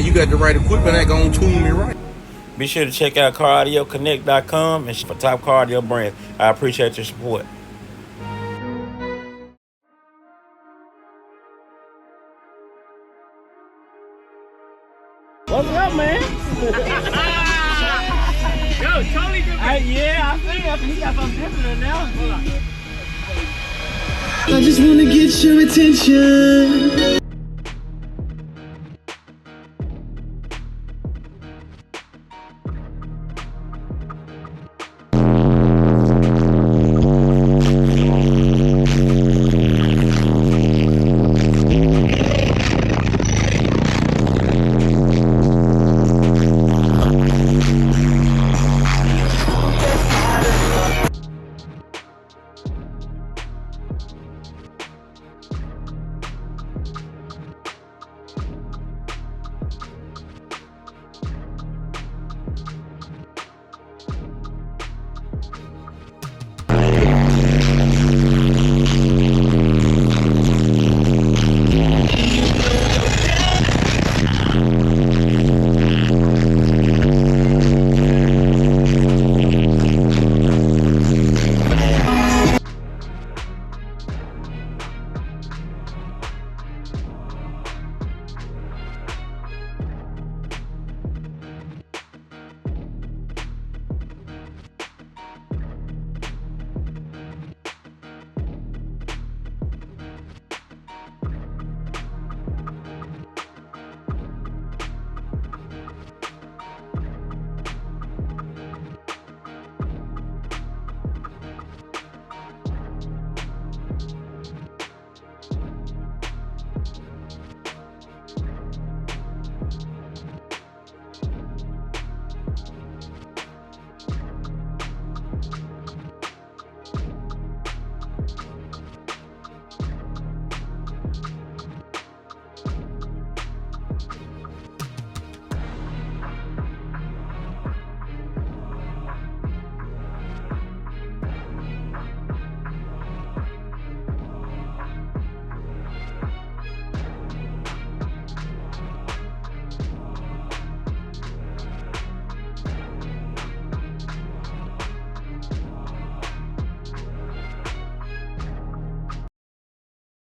you got the right equipment, that gonna tune me right. Be sure to check out CarAudioConnect.com and for top car audio brands. I appreciate your support. What's up, man? Yo, totally different. Yeah, I see. He got something different now. Hold on. I just wanna get your attention.